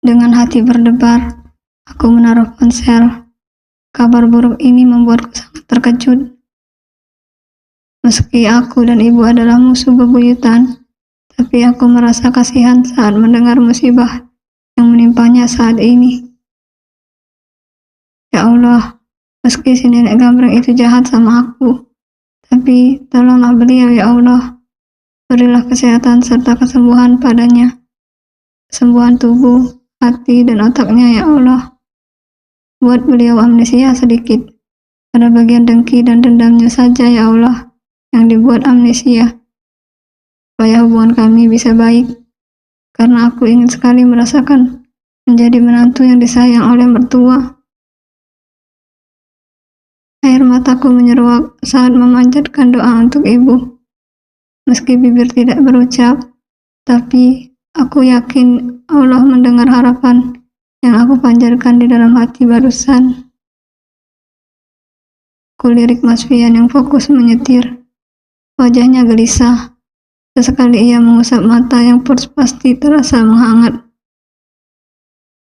Dengan hati berdebar, aku menaruh ponsel. Kabar buruk ini membuatku sangat terkejut. Meski aku dan ibu adalah musuh bebuyutan, tapi aku merasa kasihan saat mendengar musibah yang menimpanya saat ini. Ya Allah, meski si nenek gambreng itu jahat sama aku, tapi tolonglah beliau ya Allah. Berilah kesehatan serta kesembuhan padanya. Kesembuhan tubuh, hati, dan otaknya ya Allah. Buat beliau amnesia sedikit. Pada bagian dengki dan dendamnya saja ya Allah yang dibuat amnesia. Supaya hubungan kami bisa baik. Karena aku ingin sekali merasakan menjadi menantu yang disayang oleh mertua. Air mataku menyeruak saat memanjatkan doa untuk ibu. Meski bibir tidak berucap, tapi aku yakin Allah mendengar harapan yang aku panjatkan di dalam hati barusan. Kulirik Mas Fian yang fokus menyetir. Wajahnya gelisah. Sesekali ia mengusap mata yang pasti terasa menghangat.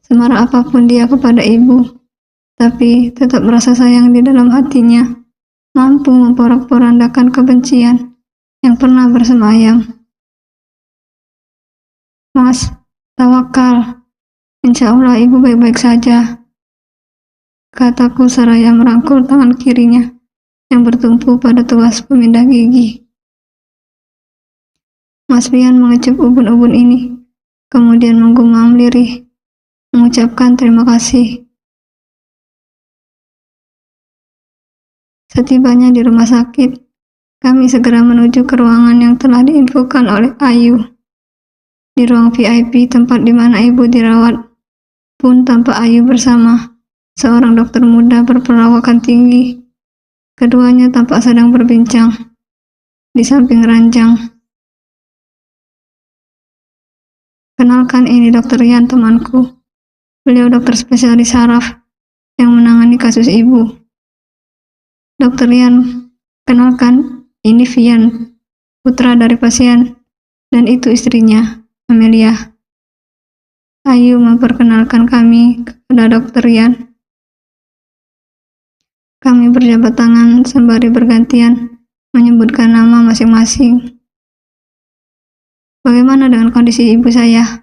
Semarah apapun dia kepada ibu, tapi tetap merasa sayang di dalam hatinya, mampu memporak-porandakan kebencian yang pernah bersemayam. Mas, tawakal. Insya Allah ibu baik-baik saja. Kataku seraya merangkul tangan kirinya yang bertumpu pada tuas pemindah gigi. Mas Fian mengecup ubun-ubun ini, kemudian menggumam lirih, mengucapkan terima kasih. Setibanya di rumah sakit, kami segera menuju ke ruangan yang telah diinfokan oleh Ayu. Di ruang VIP tempat di mana ibu dirawat, pun tampak Ayu bersama seorang dokter muda berperawakan tinggi. Keduanya tampak sedang berbincang di samping ranjang. Kenalkan, ini Dr. Yan, temanku. Beliau dokter spesialis saraf yang menangani kasus ibu. Dr. Yan, kenalkan, ini Fian, putra dari pasien, dan itu istrinya, Amelia. Ayu memperkenalkan kami kepada Dr. Yan. Kami berjabat tangan sembari bergantian menyebutkan nama masing-masing. Bagaimana dengan kondisi ibu saya?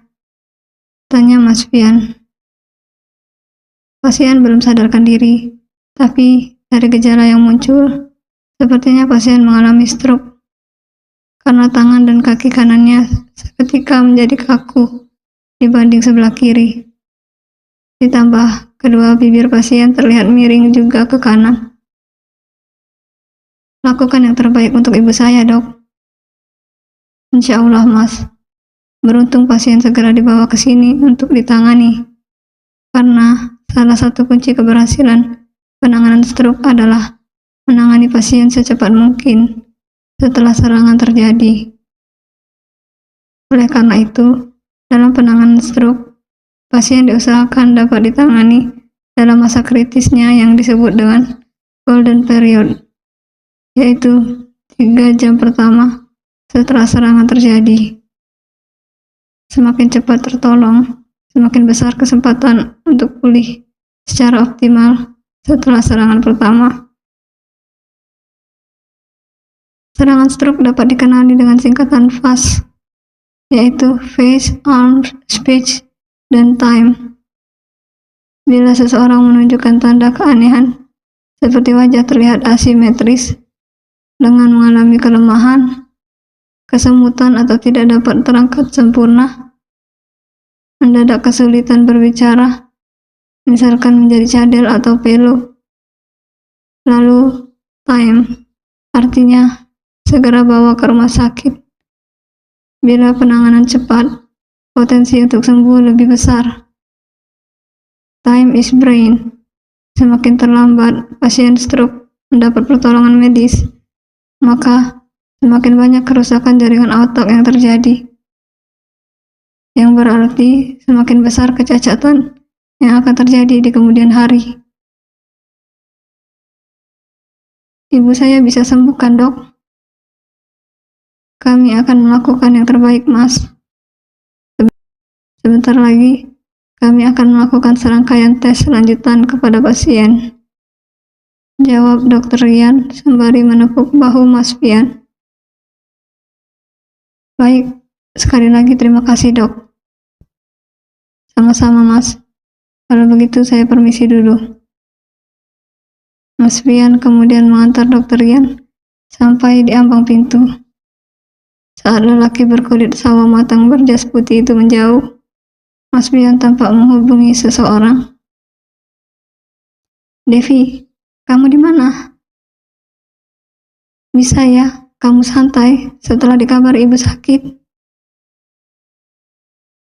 Tanya Mas Fian. Pasien belum sadarkan diri, tapi dari gejala yang muncul, sepertinya pasien mengalami stroke. Karena tangan dan kaki kanannya seketika menjadi kaku dibanding sebelah kiri. Ditambah kedua bibir pasien terlihat miring juga ke kanan. Lakukan yang terbaik untuk ibu saya, Dok. Insya Allah, Mas. Beruntung pasien segera dibawa ke sini untuk ditangani. Karena salah satu kunci keberhasilan penanganan stroke adalah menangani pasien secepat mungkin setelah serangan terjadi. Oleh karena itu, dalam penanganan stroke, pasien diusahakan dapat ditangani dalam masa kritisnya yang disebut dengan golden period, yaitu 3 jam pertama setelah serangan terjadi. Semakin cepat tertolong, semakin besar kesempatan untuk pulih secara optimal setelah serangan pertama. Serangan stroke dapat dikenali dengan singkatan FAST, yaitu Face, Arm, Speech, dan Time. Bila seseorang menunjukkan tanda keanehan, seperti wajah terlihat asimetris, dengan mengalami kelemahan, kesemutan atau tidak dapat terangkat sempurna, mendadak kesulitan berbicara, misalkan menjadi cadel atau pelo. Lalu time, artinya segera bawa ke rumah sakit. Bila penanganan cepat, potensi untuk sembuh lebih besar. Time is brain. Semakin terlambat pasien stroke mendapat pertolongan medis, maka semakin banyak kerusakan jaringan otak yang terjadi. Yang berarti semakin besar kecacatan yang akan terjadi di kemudian hari. Ibu saya bisa sembuh kan, Dok? Kami akan melakukan yang terbaik, Mas. Sebentar lagi Kami akan melakukan serangkaian tes lanjutan kepada pasien, jawab Dr. Rian sembari menepuk bahu Mas Pian. Baik, sekali lagi terima kasih dok. Sama-sama Mas. Kalau begitu saya permisi dulu. Mas Pian kemudian mengantar Dr. Rian sampai di ambang pintu. Saat lelaki berkulit sawo matang berjas putih itu menjauh, Mas Pian tampak menghubungi seseorang. Devi, kamu di mana? Bisa ya, kamu santai setelah dikabari ibu sakit.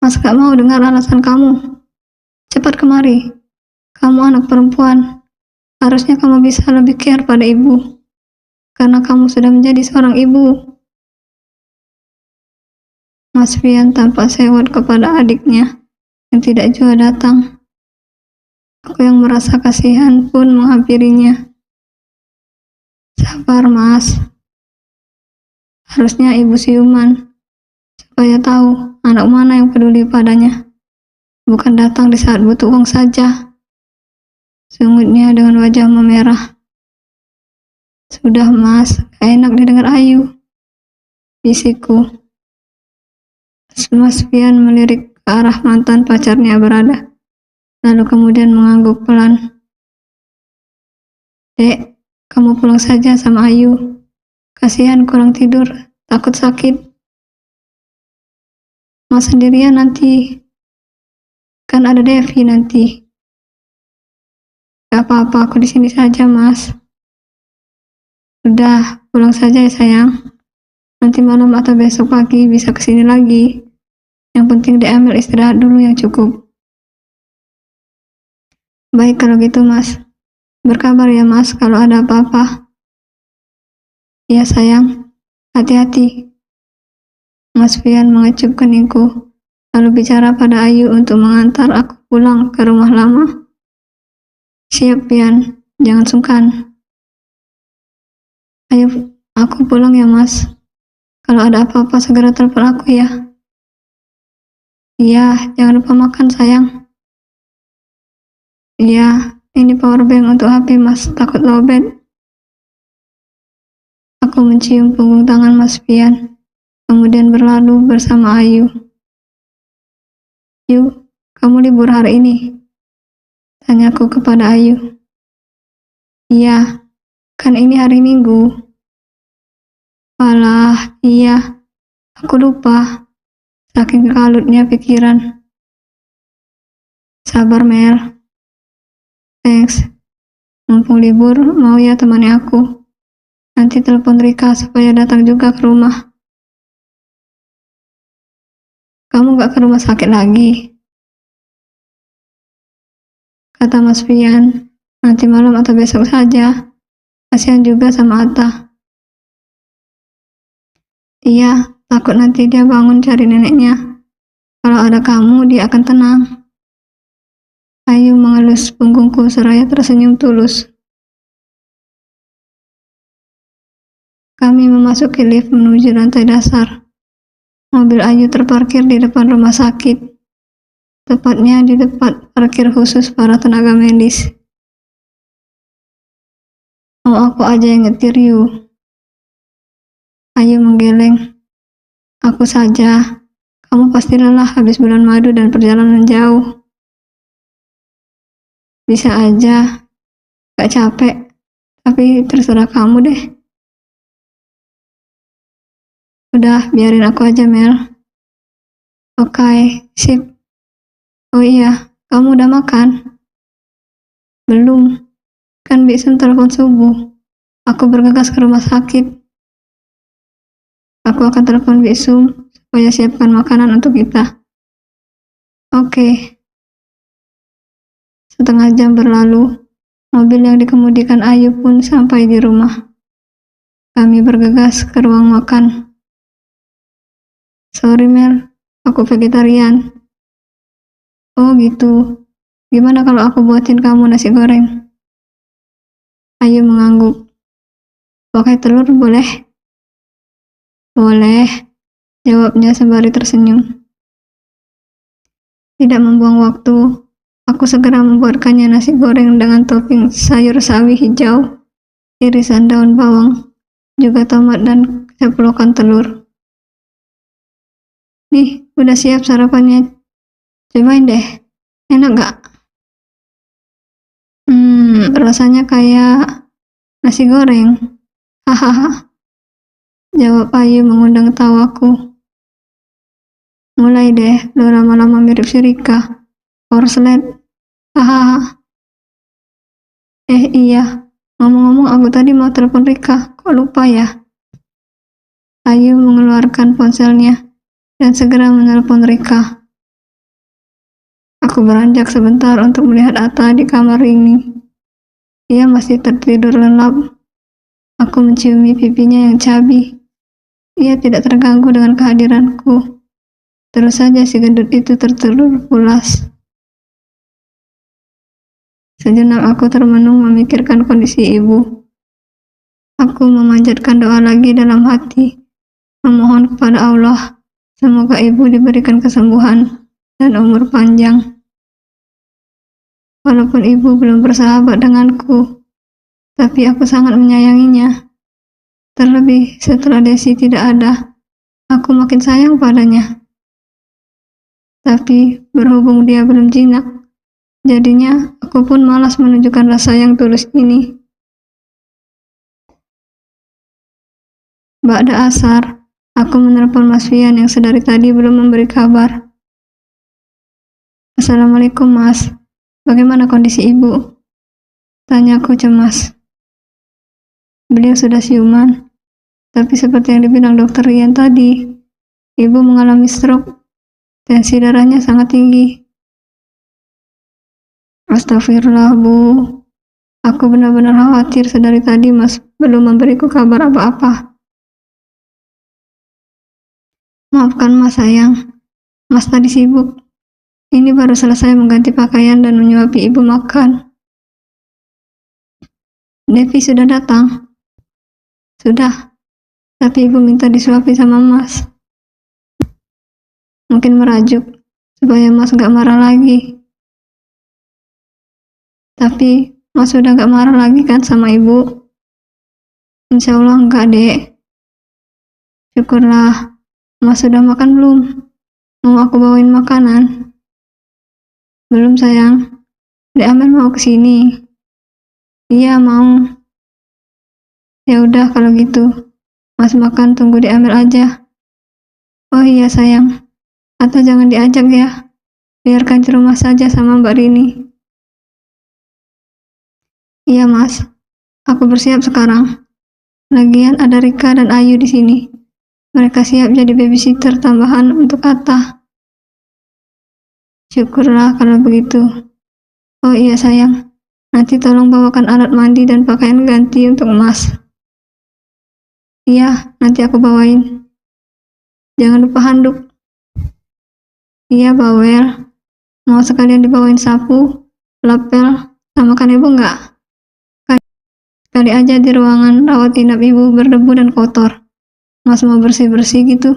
Mas gak mau dengar alasan kamu. Cepat kemari. Kamu anak perempuan. Harusnya kamu bisa lebih care pada ibu. Karena kamu sudah menjadi seorang ibu. Mas Pian tampak sewot kepada adiknya yang tidak juga datang. Aku yang merasa kasihan pun menghampirinya. Sabar Mas. Harusnya ibu siuman supaya tahu anak mana yang peduli padanya. Bukan datang di saat butuh uang saja. Sungutnya dengan wajah memerah. Sudah Mas, gak enak didengar Ayu, bisikku. Mas Pian melirik ke arah mantan pacarnya berada, lalu kemudian mengangguk pelan. Dek, kamu pulang saja sama Ayu. Kasihan kurang tidur, takut sakit. Mas sendirian nanti. Kan ada Devi nanti. Gak apa-apa, aku di sini saja Mas. Udah, pulang saja ya sayang. Nanti malam atau besok pagi bisa kesini lagi. Yang penting diambil istirahat dulu yang cukup. Baik kalau gitu Mas. Berkabar ya Mas kalau ada apa-apa. Iya sayang, hati-hati. Mas Pian mengecup keningku, lalu bicara pada Ayu untuk mengantar aku pulang ke rumah lama. Siap Pian, jangan sungkan. Ayo, aku pulang ya Mas. Kalau ada apa-apa segera telepon aku ya. Iya, jangan lupa makan sayang. Iya, ini powerbank untuk HP Mas, takut lowbat. Aku mencium punggung tangan Mas Pian, kemudian berlalu bersama Ayu. Yu, kamu libur hari ini? Tanyaku kepada Ayu. Iya, kan ini hari Minggu. Walah, iya, aku lupa. Saking kalutnya pikiran. Sabar Mel. Thanks. Mumpung libur, mau ya temani aku. Nanti telepon Rika supaya datang juga ke rumah. Kamu gak ke rumah sakit lagi? Kata Mas Pian, nanti malam atau besok saja. Kasihan juga sama Atta. Iya, takut nanti dia bangun cari neneknya. Kalau ada kamu, dia akan tenang. Ayu mengelus punggungku seraya tersenyum tulus. Kami memasuki lift menuju lantai dasar. Mobil Ayu terparkir di depan rumah sakit. Tepatnya di tempat parkir khusus para tenaga medis. Mau aku aja yang nyetir Yu. Ayu menggeleng. Aku saja. Kamu pasti lelah habis bulan madu dan perjalanan jauh. Bisa aja. Gak capek. Tapi terserah kamu deh. Udah, biarin aku aja Mel. Oke, sip. Oh iya, kamu udah makan? Belum. Kan Bisum telepon subuh. Aku bergegas ke rumah sakit. Aku akan telepon Bisum supaya siapkan makanan untuk kita. Oke. Setengah jam berlalu, mobil yang dikemudikan Ayu pun sampai di rumah. Kami bergegas ke ruang makan. Sorry Mel, aku vegetarian. Oh gitu. Gimana kalau aku buatin kamu nasi goreng? Ayu mengangguk. Pakai telur boleh? Boleh, jawabnya sembari tersenyum. Tidak membuang waktu, aku segera membuatkannya nasi goreng dengan topping sayur sawi hijau, irisan daun bawang, juga tomat dan ceplokan telur. Nih, udah siap sarapannya. Cobain deh. Enak gak? Rasanya kayak nasi goreng. Hahaha, jawab Ayu mengundang tawaku. Mulai deh, lo lama-lama mirip si Rika. Korslet. Hahaha. Iya, ngomong-ngomong aku tadi mau telepon Rika. Kok lupa ya? Ayu mengeluarkan ponselnya dan segera menelpon Rika. Aku beranjak sebentar untuk melihat Atta di kamar ini. Ia masih tertidur lelap. Aku menciumi pipinya yang cabi. Ia tidak terganggu dengan kehadiranku. Terus saja si gendut itu tertidur pulas. Sejenak aku termenung memikirkan kondisi ibu. Aku memanjatkan doa lagi dalam hati, memohon kepada Allah, semoga ibu diberikan kesembuhan dan umur panjang. Walaupun ibu belum bersahabat denganku, tapi aku sangat menyayanginya. Terlebih setelah Desi tidak ada, aku makin sayang padanya. Tapi berhubung dia belum jinak, jadinya aku pun malas menunjukkan rasa yang tulus ini. Ba'da asar, aku menelpon Mas Fian yang sedari tadi belum memberi kabar. Assalamualaikum Mas, bagaimana kondisi ibu? Tanyaku cemas. Beliau sudah siuman, tapi seperti yang dibilang dokter Rian tadi, ibu mengalami stroke, tensi darahnya sangat tinggi. Astagfirullah Bu, aku benar-benar khawatir sedari tadi Mas belum memberiku kabar apa-apa. Maafkan Mas sayang, Mas tadi sibuk. Ini baru selesai mengganti pakaian dan menyuapi ibu makan. Devi sudah datang? Sudah, tapi ibu minta disuapi sama Mas. Mungkin merajuk, supaya Mas gak marah lagi. Tapi Mas sudah gak marah lagi kan sama ibu? Insya Allah enggak dek. Syukurlah. Mas sudah makan belum? Mau aku bawain makanan? Belum sayang. Dek Amel mau kesini. Iya mau. Ya udah kalau gitu. Mas makan tunggu Dek Amel aja. Oh iya sayang. Atau jangan diajak ya. Biarkan di rumah saja sama Mbak Rini. Iya Mas. Aku bersiap sekarang. Lagian ada Rika dan Ayu di sini. Mereka siap jadi babysitter tambahan untuk Atta. Syukurlah kalau begitu. Oh iya sayang, nanti tolong bawakan alat mandi dan pakaian ganti untuk Mas. Iya, nanti aku bawain. Jangan lupa handuk. Iya bawel. Mau sekalian dibawain sapu, lapel, sama kan ibu nggak? Kali aja di ruangan rawat inap ibu berdebu dan kotor. Mas mau bersih-bersih gitu.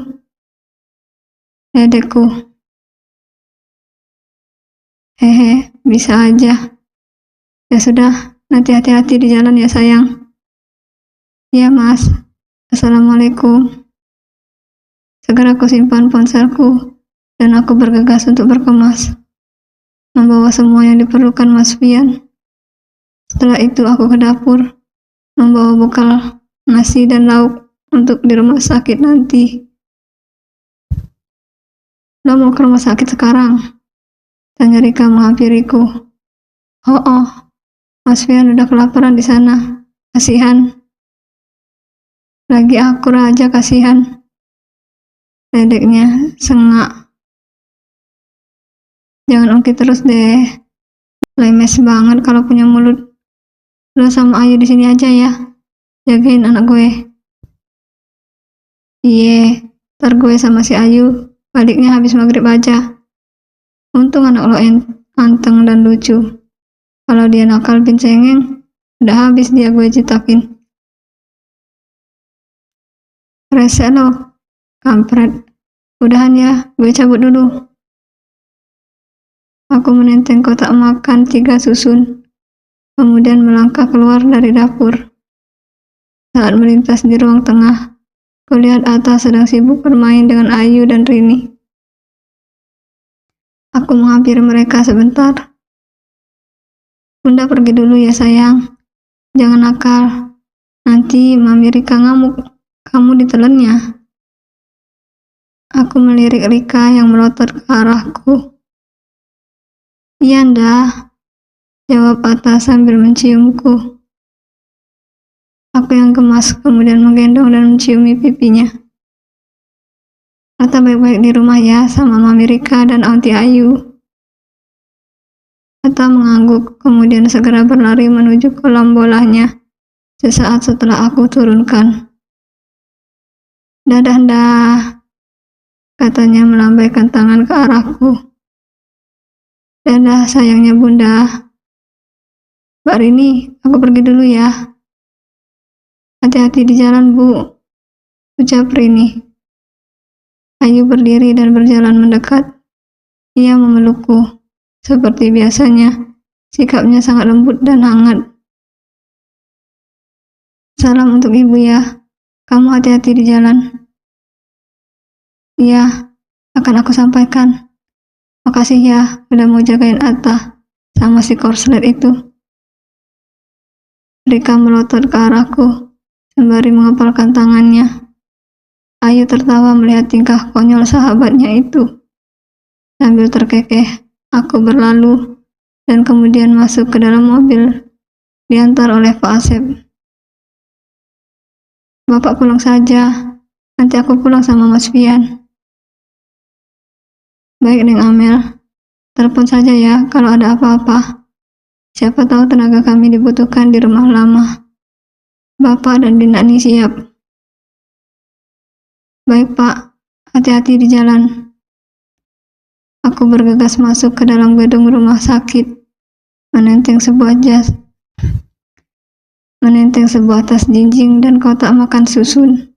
Dedekku. Hehe, bisa aja. Ya sudah, nanti hati-hati di jalan ya sayang. Iya Mas. Assalamualaikum. Segera aku simpan ponselku dan aku bergegas untuk berkemas, membawa semua yang diperlukan Mas Fian. Setelah itu aku ke dapur, membawa bekal nasi dan lauk untuk di rumah sakit nanti. Lo mau ke rumah sakit sekarang? Tanya Rika menghampiriku. Oh, Mas Fian udah kelaparan di sana. Kasihan. Lagi akur aja kasihan. Dedeknya sengak. Jangan ungkit terus deh. Lemes banget kalau punya mulut. Lo sama Ayu di sini aja ya. Jagain anak gue. Iye, ntar gue sama si Ayu baliknya habis maghrib aja. Untung anak lo anteng dan lucu. Kalau dia nakal bin cengeng, udah habis dia gue citakin. Rese lo, kampret. Udahan ya, gue cabut dulu. Aku menenteng kotak makan 3 susun, kemudian melangkah keluar dari dapur. Saat melintas di ruang tengah, kulihat Atta sedang sibuk bermain dengan Ayu dan Rini. Aku menghampiri mereka sebentar. Bunda pergi dulu ya sayang, jangan nakal, nanti Mami Rika ngamuk, kamu ditelannya. Aku melirik Rika yang melotot ke arahku. Iya ndah, jawab Atta sambil menciumku. Aku yang gemas kemudian menggendong dan menciumi pipinya. Atta baik-baik di rumah ya sama Mami Rika dan Aunty Ayu. Atta mengangguk kemudian segera berlari menuju kolam bolanya sesaat setelah aku turunkan. Dadah ndah, katanya melambaikan tangan ke arahku. Dadah sayangnya bunda. Mbak Rini, aku pergi dulu ya. Hati-hati di jalan bu, ucap Rini. Ayu berdiri dan berjalan mendekat. Ia memelukku. Seperti biasanya, sikapnya sangat lembut dan hangat. Salam untuk ibu ya, kamu hati-hati di jalan. Iya, akan aku sampaikan. Makasih ya, udah mau jagain Atta sama si korslet itu. Rika melotot ke arahku, sembari mengepalkan tangannya. Ayu tertawa melihat tingkah konyol sahabatnya itu. Sambil terkekeh, aku berlalu dan kemudian masuk ke dalam mobil, diantar oleh Pak Asep. Bapak pulang saja, nanti aku pulang sama Mas Fian. Baik Neng Amel, telepon saja ya kalau ada apa-apa. Siapa tahu tenaga kami dibutuhkan di rumah lama. Bapak dan Dinani siap. Baik Pak, hati-hati di jalan. Aku bergegas masuk ke dalam gedung rumah sakit, menenteng sebuah tas jinjing dan kotak makan susun.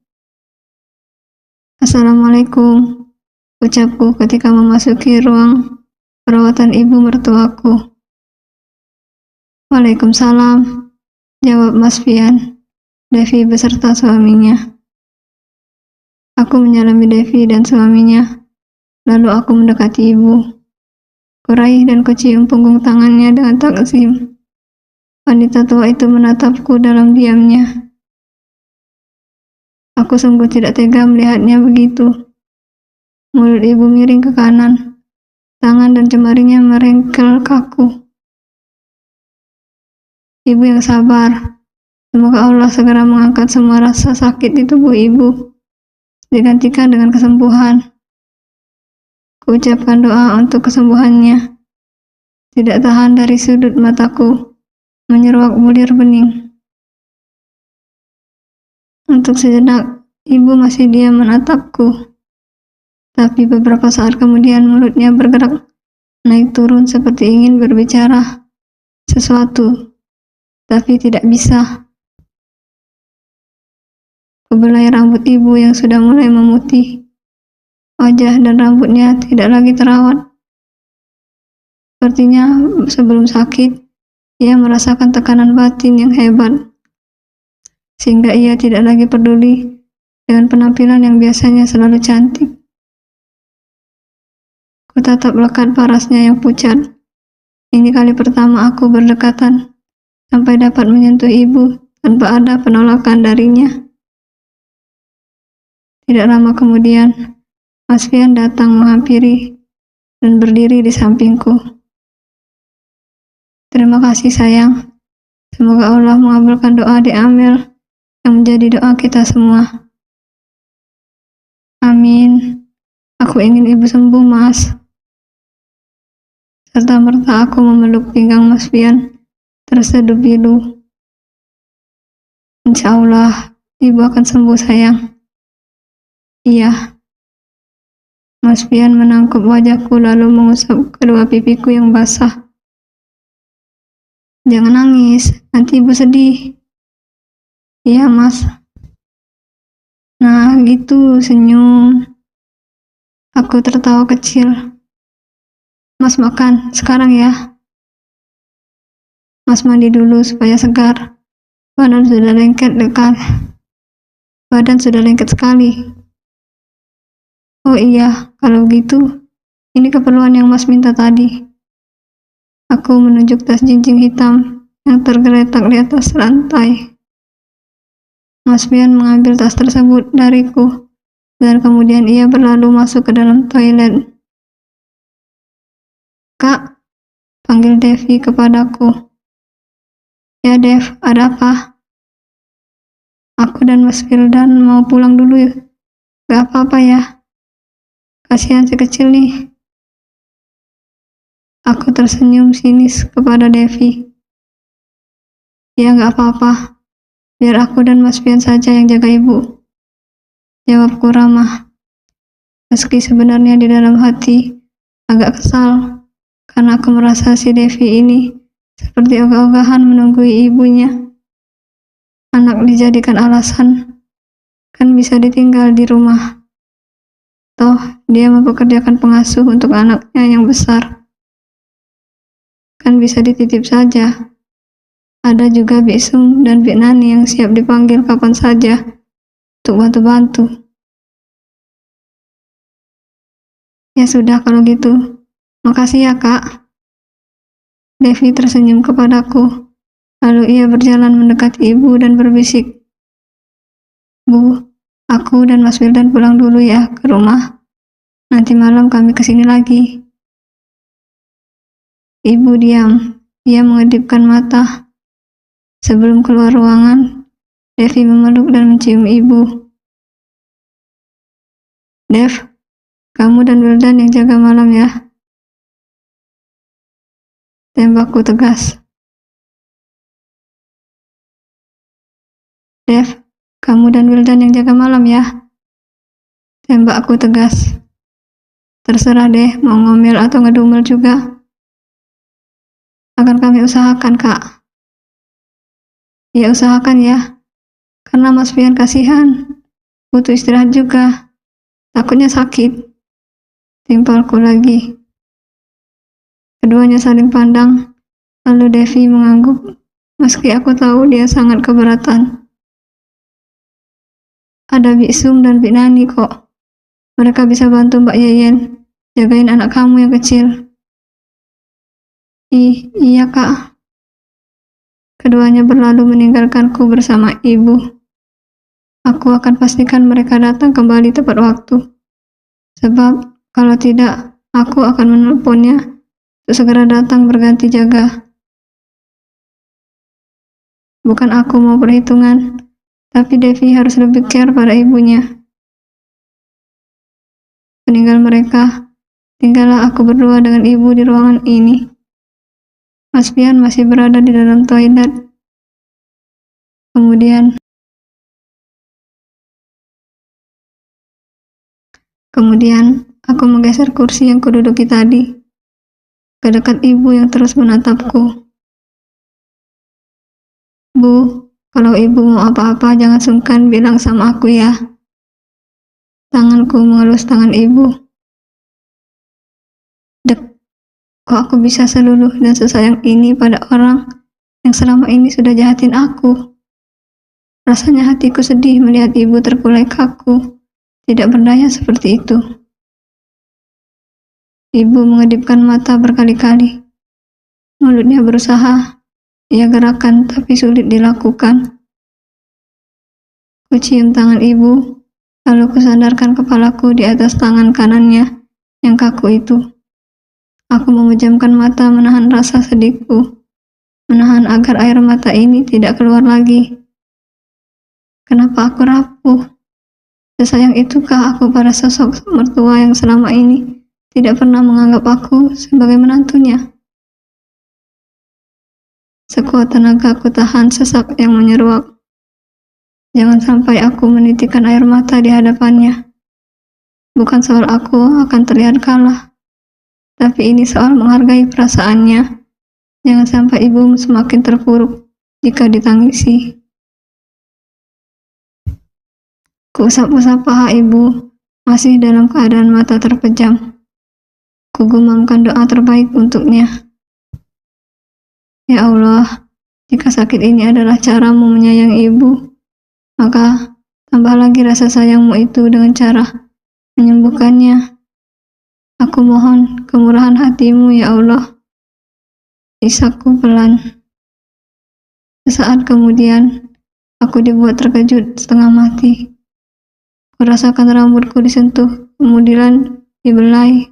Assalamualaikum, ucapku ketika memasuki ruang perawatan ibu mertuaku. Waalaikumsalam, jawab Mas Fian, Devi beserta suaminya. Aku menyalami Devi dan suaminya, lalu aku mendekati ibu. Kuraih dan kucium punggung tangannya dengan takzim. Wanita tua itu menatapku dalam diamnya. Aku sungguh tidak tega melihatnya begitu. Mulut ibu miring ke kanan, tangan dan jemarinya merengkel kaku. Ibu yang sabar. Semoga Allah segera mengangkat semua rasa sakit di tubuh ibu, digantikan dengan kesembuhan. Kuucapkan doa untuk kesembuhannya. Tidak tahan dari sudut mataku menyeruak bulir bening. Untuk sejenak, ibu masih diam menatapku. Tapi beberapa saat kemudian mulutnya bergerak naik turun seperti ingin berbicara sesuatu, tapi tidak bisa. Kubelai rambut ibu yang sudah mulai memutih. Wajah dan rambutnya tidak lagi terawat. Sepertinya sebelum sakit, ia merasakan tekanan batin yang hebat, sehingga ia tidak lagi peduli dengan penampilan yang biasanya selalu cantik. Kutatap lekat parasnya yang pucat. Ini kali pertama aku berdekatan, sampai dapat menyentuh ibu tanpa ada penolakan darinya. Tidak lama kemudian, Mas Fian datang menghampiri dan berdiri di sampingku. Terima kasih sayang. Semoga Allah mengabulkan doa di Amel yang menjadi doa kita semua. Amin. Aku ingin ibu sembuh, Mas. Serta merta aku memeluk pinggang Mas Fian terseduh pilu. Insya Allah, ibu akan sembuh sayang. Iya. Mas Fian menangkup wajahku lalu mengusap kedua pipiku yang basah. Jangan nangis, nanti ibu sedih. Iya mas. Nah gitu, senyum. Aku tertawa kecil. Mas makan sekarang ya. Mas mandi dulu supaya segar. Badan sudah lengket dekat. Badan sudah lengket sekali. Oh iya, kalau gitu, ini keperluan yang Mas minta tadi. Aku menunjuk tas jinjing hitam yang tergeletak di atas lantai. Mas Bian mengambil tas tersebut dariku, dan kemudian ia berlalu masuk ke dalam toilet. Kak, panggil Devi kepadaku. Ya Dev, ada apa? Aku dan Mas Wildan mau pulang dulu ya. Gak apa-apa ya. Kasihan si kecil nih. Aku tersenyum sinis kepada Devi. Ya gak apa-apa. Biar aku dan Mas Pian saja yang jaga ibu. Jawabku ramah. Meski sebenarnya di dalam hati agak kesal. Karena aku merasa si Devi ini seperti ogah-ogahan menunggui ibunya. Anak dijadikan alasan. Kan bisa ditinggal di rumah. Toh dia mempekerjakan pengasuh untuk anaknya yang besar. Kan bisa dititip saja. Ada juga Bik Sum dan Bik Nani yang siap dipanggil kapan saja untuk bantu-bantu. Ya sudah kalau gitu. Makasih ya Kak. Devi tersenyum kepadaku. Lalu ia berjalan mendekati ibu dan berbisik. Bu, aku dan Mas Wildan pulang dulu ya ke rumah. Nanti malam kami kesini lagi. Ibu diam. Ia mengedipkan mata. Sebelum keluar ruangan, Devi memeluk dan mencium ibu. Dev, kamu dan Wildan yang jaga malam ya. Tembakku tegas. Dev, kamu dan Wildan yang jaga malam ya. Tembakku tegas. Terserah deh mau ngomel atau ngedumel juga. Akan kami usahakan Kak. Ya usahakan ya. Karena Mas Pian kasihan. Butuh istirahat juga. Takutnya sakit. Timpalku lagi. Keduanya saling pandang. Lalu Devi mengangguk. Meski aku tahu dia sangat keberatan. Ada Bik Sum dan Bik Nani kok. Mereka bisa bantu Mbak Yeyen. Jagain anak kamu yang kecil. Iya Kak. Keduanya berlalu meninggalkanku bersama ibu. Aku akan pastikan mereka datang kembali tepat waktu. Sebab kalau tidak, aku akan menelponnya untuk segera datang berganti jaga. Bukan aku mau perhitungan, tapi Devi harus lebih care pada ibunya. Meninggal mereka, tinggallah aku berdua dengan ibu di ruangan ini. Mas Pian masih berada di dalam toilet. Kemudian, aku menggeser kursi yang kududuki tadi ke dekat ibu yang terus menatapku. Bu, kalau ibu mau apa-apa jangan sungkan bilang sama aku ya. Tanganku mengelus tangan ibu. Dek, kok aku bisa seluluh dan sesayang ini pada orang yang selama ini sudah jahatin aku. Rasanya hatiku sedih melihat ibu terkulai kaku, tidak berdaya seperti itu. Ibu mengedipkan mata berkali-kali. Mulutnya berusaha, ia gerakan tapi sulit dilakukan. Kucium tangan ibu, lalu kusandarkan kepalaku di atas tangan kanannya yang kaku itu. Aku memejamkan mata menahan rasa sedihku, menahan agar air mata ini tidak keluar lagi. Kenapa aku rapuh? Sesayang itukah aku pada sosok mertua yang selama ini tidak pernah menganggap aku sebagai menantunya? Sekuat tenaga aku tahan sesak yang menyeruak. Jangan sampai aku menitikkan air mata di hadapannya. Bukan soal aku akan terlihat kalah, tapi ini soal menghargai perasaannya. Jangan sampai ibu semakin terpuruk jika ditangisi. Kuusap-usap paha ibu, masih dalam keadaan mata terpejam. Aku gumamkan doa terbaik untuknya. Ya Allah, jika sakit ini adalah caramu menyayangi ibu, maka tambah lagi rasa sayangmu itu dengan cara menyembuhkannya. Aku mohon kemurahan hatimu ya Allah. Isakku pelan. Sesaat kemudian, aku dibuat terkejut setengah mati. Kurasakan rambutku disentuh, kemudian dibelai.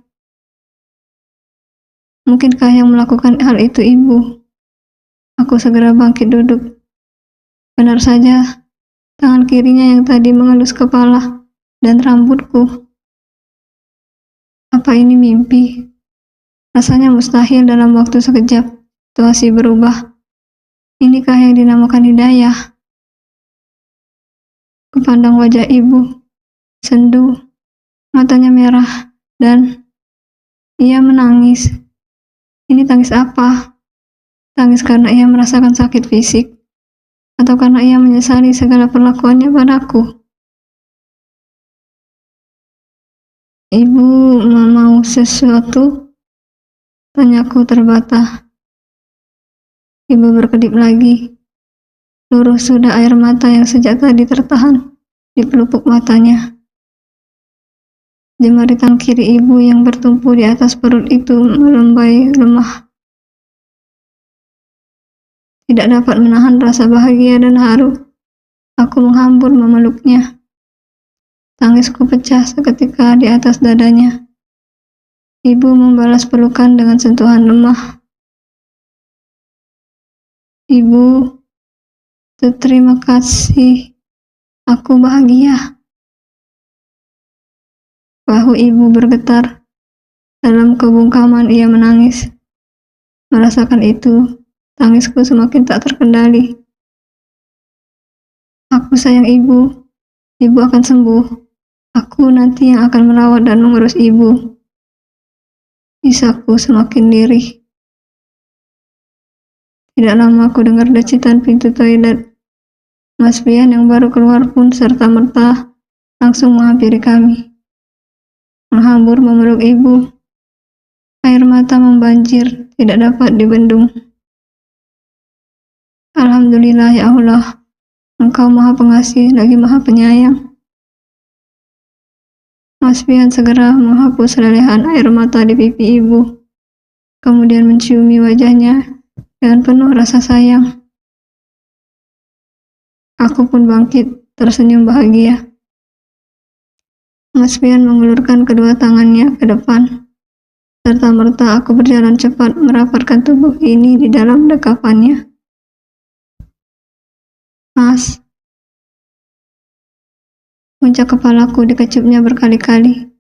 Mungkinkah yang melakukan hal itu ibu? Aku segera bangkit duduk. Benar saja, tangan kirinya yang tadi mengelus kepala dan rambutku. Apa ini mimpi? Rasanya mustahil dalam waktu sekejap situasi berubah. Inikah yang dinamakan hidayah? Kupandang wajah ibu, sendu, matanya merah, dan ia menangis. Ini tangis apa? Tangis karena ia merasakan sakit fisik, atau karena ia menyesali segala perlakuannya padaku? Ibu mau sesuatu? Tanyaku terbata. Ibu berkedip lagi. Luruh sudah air mata yang sejak tadi tertahan di pelupuk matanya. Jemari tangan kiri ibu yang bertumpu di atas perut itu melembai lemah. Tidak dapat menahan rasa bahagia dan haru. Aku menghambur memeluknya. Tangisku pecah seketika di atas dadanya. Ibu membalas pelukan dengan sentuhan lemah. Ibu, terima kasih. Aku bahagia. Bahu ibu bergetar. Dalam kebungkaman ia menangis. Merasakan itu, tangisku semakin tak terkendali. Aku sayang ibu. Ibu akan sembuh. Aku nanti yang akan merawat dan mengurus ibu. Isakku semakin lirih. Tidak lama aku dengar decitan pintu toilet. Mas Pian yang baru keluar pun serta-merta langsung menghampiri kami. Menghambur memeluk ibu. Air mata membanjir, tidak dapat dibendung. Alhamdulillah ya Allah, Engkau maha pengasih lagi maha penyayang. Mas Pian segera menghapus lelehan air mata di pipi ibu, kemudian menciumi wajahnya dengan penuh rasa sayang. Aku pun bangkit, tersenyum bahagia. Mas Pian mengulurkan kedua tangannya ke depan. Serta-merta aku berjalan cepat merapatkan tubuh ini di dalam dekapannya. Mas, puncak kepalaku dikecupnya berkali-kali.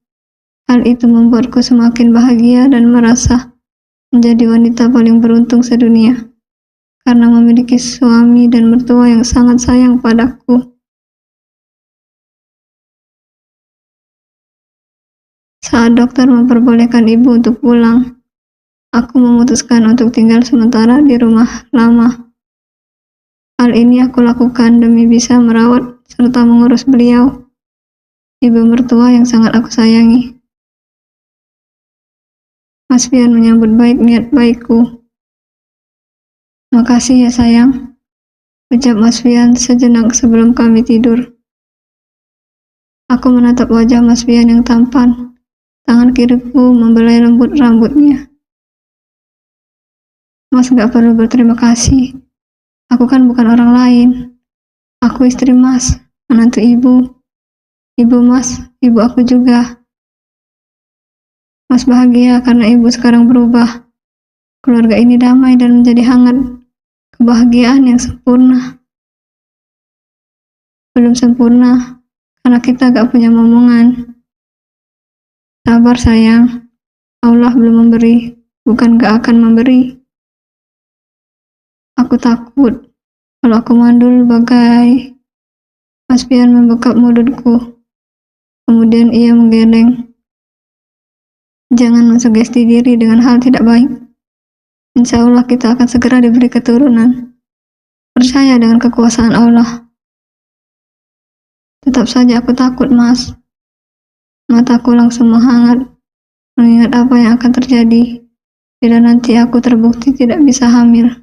Hal itu membuatku semakin bahagia dan merasa menjadi wanita paling beruntung sedunia, karena memiliki suami dan mertua yang sangat sayang padaku. Saat dokter memperbolehkan ibu untuk pulang, aku memutuskan untuk tinggal sementara di rumah lama. Hal ini aku lakukan demi bisa merawat serta mengurus beliau, ibu mertua yang sangat aku sayangi. Mas Pian menyambut baik niat baikku. Makasih ya sayang, ucap Mas Pian sejenak sebelum kami tidur. Aku menatap wajah Mas Pian yang tampan. Tangan kiriku membelai lembut rambutnya. Mas gak perlu berterima kasih. Aku kan bukan orang lain. Aku istri Mas, menantu ibu. Ibu Mas, ibu aku juga. Mas bahagia karena ibu sekarang berubah. Keluarga ini damai dan menjadi hangat. Kebahagiaan yang sempurna. Belum sempurna, karena kita gak punya momongan. Sabar sayang, Allah belum memberi, bukan gak akan memberi. Aku takut, kalau aku mandul bagai. Mas Pian membekap mulutku, kemudian ia menggeleng. Jangan mensugesti diri dengan hal tidak baik. Insya Allah kita akan segera diberi keturunan. Percaya dengan kekuasaan Allah. Tetap saja aku takut, Mas. Mataku langsung menghangat. mengingat apa yang akan terjadi bila nanti aku terbukti tidak bisa hamil.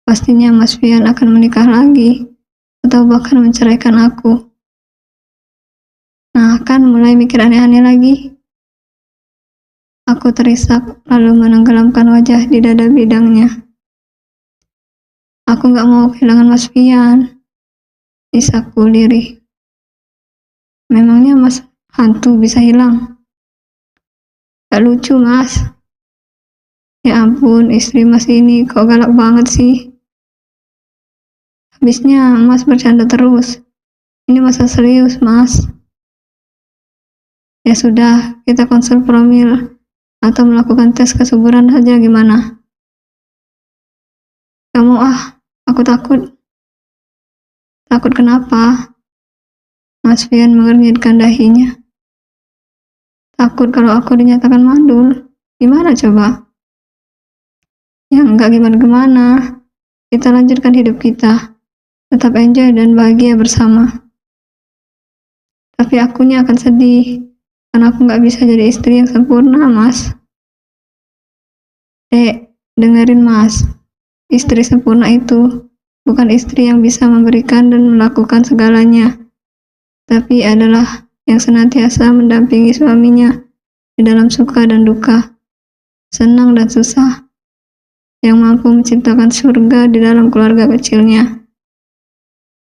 Pastinya Mas Fian akan menikah lagi, atau bahkan menceraikan aku. Nah, kan mulai mikir aneh-aneh lagi. Aku terisak, lalu menenggelamkan wajah di dada bidangnya. Aku gak mau kehilangan Mas Fian, isakku lirih. Memangnya Mas hantu bisa hilang? Gak lucu, Mas. Ya ampun, istri Mas ini kok galak banget sih. Habisnya Mas bercanda terus. Ini masa serius, Mas. Ya sudah, kita konsul promil atau melakukan tes kesuburan saja gimana? Kamu aku takut. Takut kenapa? Mas Fian mengernyitkan dahinya. Takut kalau aku dinyatakan mandul. Gimana coba? Ya enggak gimana-gimana. Kita lanjutkan hidup kita. Tetap enjoy dan bahagia bersama. Tapi akunya akan sedih. Karena aku nggak bisa jadi istri yang sempurna, Mas. Dengerin Mas. Istri sempurna itu bukan istri yang bisa memberikan dan melakukan segalanya, tapi adalah yang senantiasa mendampingi suaminya di dalam suka dan duka, senang dan susah, yang mampu menciptakan surga di dalam keluarga kecilnya,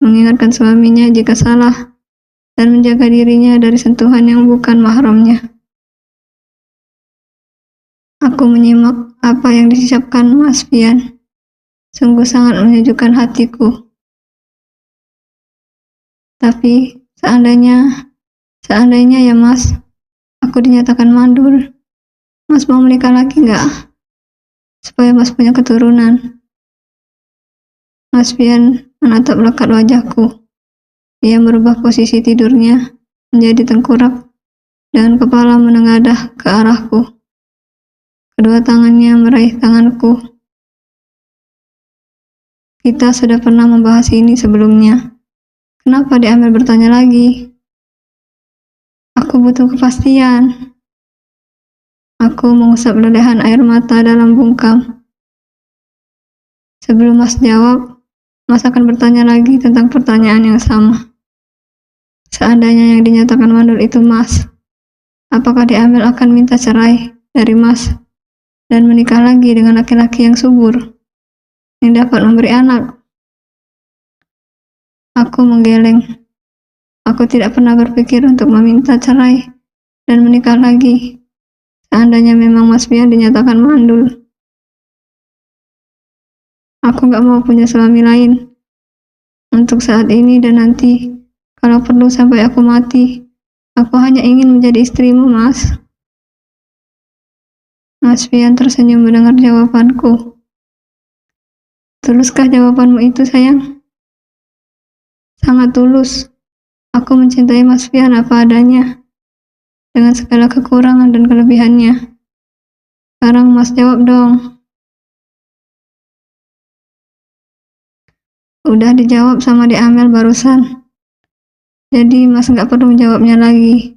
mengingatkan suaminya jika salah, dan menjaga dirinya dari sentuhan yang bukan mahramnya. Aku menyimak apa yang disiapkan Mas Fian. Sungguh sangat menyejukkan hatiku. Tapi seandainya ya Mas, aku dinyatakan mandul, Mas mau menikah lagi nggak? Supaya Mas punya keturunan. Mas Fian menatap lekat wajahku. Ia merubah posisi tidurnya menjadi tengkurap dan kepala menengadah ke arahku. Kedua tangannya meraih tanganku. Kita sudah pernah membahas ini sebelumnya. Kenapa diambil bertanya lagi? Aku butuh kepastian. Aku mengusap lelehan air mata dalam bungkam. Sebelum Mas jawab, Mas akan bertanya lagi tentang pertanyaan yang sama. Seandainya yang dinyatakan mandul itu Mas, apakah diambil akan minta cerai dari Mas dan menikah lagi dengan laki-laki yang subur, yang dapat memberi anak? Aku menggeleng. Aku tidak pernah berpikir untuk meminta cerai dan menikah lagi. Seandainya memang Mas Fian dinyatakan mandul. Aku gak mau punya suami lain. Untuk saat ini dan nanti, kalau perlu sampai aku mati, aku hanya ingin menjadi istrimu, Mas. Mas Fian tersenyum mendengar jawabanku. Tuluskah jawabanmu itu, sayang? Sangat tulus. Aku mencintai Mas Fian apa adanya, dengan segala kekurangan dan kelebihannya. Sekarang Mas jawab dong. Udah dijawab sama Di Amel barusan. Jadi Mas nggak perlu menjawabnya lagi.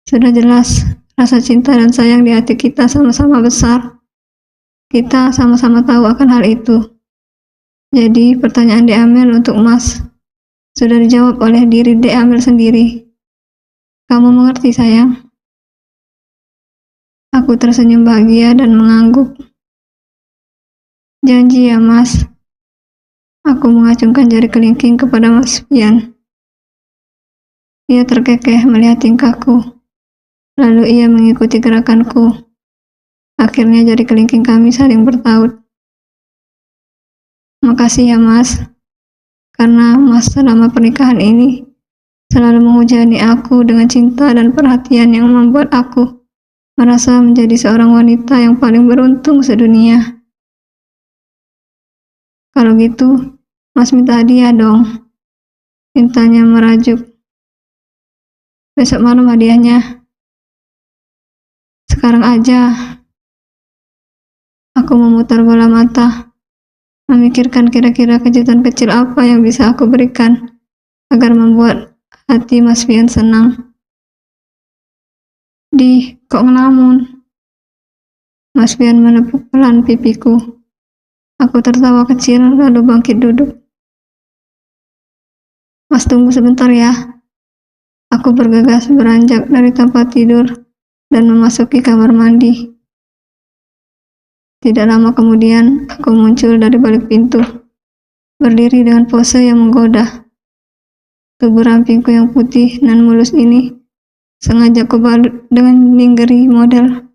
Sudah jelas, rasa cinta dan sayang di hati kita sama-sama besar. Kita sama-sama tahu akan hal itu. Jadi pertanyaan Di Amel untuk Mas sudah dijawab oleh diri Di Amel sendiri. Kamu mengerti, sayang? Aku tersenyum bahagia dan mengangguk. Janji ya, Mas. Aku mengacungkan jari kelingking kepada Mas Fian. Ia terkekeh melihat tingkahku. Lalu ia mengikuti gerakanku. Akhirnya jari kelingking kami saling bertaut. Makasih ya, Mas. Karena Mas selama pernikahan ini selalu menghujani aku dengan cinta dan perhatian yang membuat aku merasa menjadi seorang wanita yang paling beruntung sedunia. Kalau gitu, Mas minta hadiah dong. Mintanya merajuk. Besok malam hadiahnya. Sekarang aja. Aku memutar bola mata, memikirkan kira-kira kejutan kecil apa yang bisa aku berikan agar membuat hati Mas Fian senang. Kok ngelamun? Mas Fian menepuk pelan pipiku. Aku tertawa kecil lalu bangkit duduk. Mas tunggu sebentar ya. Aku bergegas beranjak dari tempat tidur dan memasuki kamar mandi. Tidak lama kemudian, aku muncul dari balik pintu, berdiri dengan pose yang menggoda. Tubuh rampingku yang putih dan mulus ini sengaja kubalut dengan lingerie model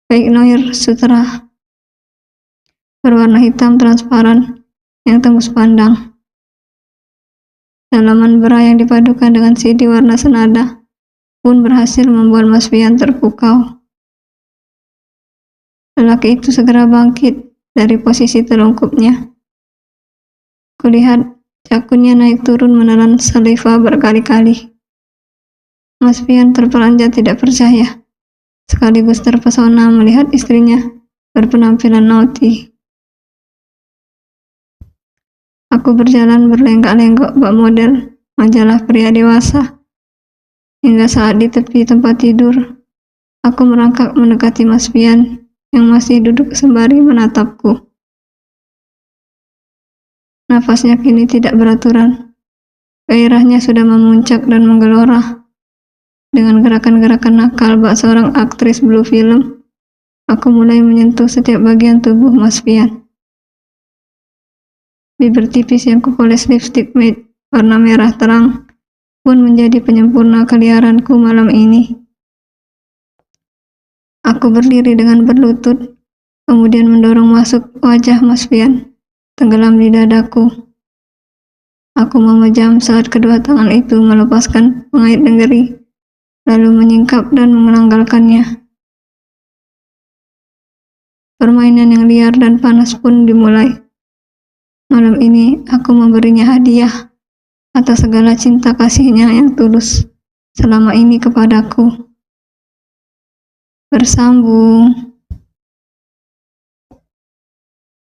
Baik Noir Sutra berwarna hitam transparan yang tembus pandang. Dalaman bra yang dipadukan dengan CD warna senada pun berhasil membuat Mas Fian terpukau. Lelaki itu segera bangkit dari posisi telungkupnya. Kulihat jakunnya naik turun menelan saliva berkali-kali. Mas Fian terperanjat tidak percaya, sekaligus terpesona melihat istrinya berpenampilan naughty. Aku berjalan berlenggak-lenggok bak model majalah pria dewasa. Hingga saat di tepi tempat tidur, aku merangkak mendekati Mas Fian yang masih duduk sembari menatapku. Nafasnya kini tidak beraturan. Gairahnya sudah memuncak dan menggelora. Dengan gerakan-gerakan nakal bak seorang aktris blue film, aku mulai menyentuh setiap bagian tubuh Mas Fian. Bibir tipis yang kupoles lipstick matte warna merah terang pun menjadi penyempurna keliaranku malam ini. Aku berdiri dengan berlutut, kemudian mendorong masuk wajah Mas Fian, tenggelam di dadaku. Aku memejam saat kedua tangan itu melepaskan pengait lingerie, lalu menyingkap dan menanggalkannya. Permainan yang liar dan panas pun dimulai. Malam ini aku memberinya hadiah atas segala cinta kasihnya yang tulus selama ini kepadaku. Bersambung.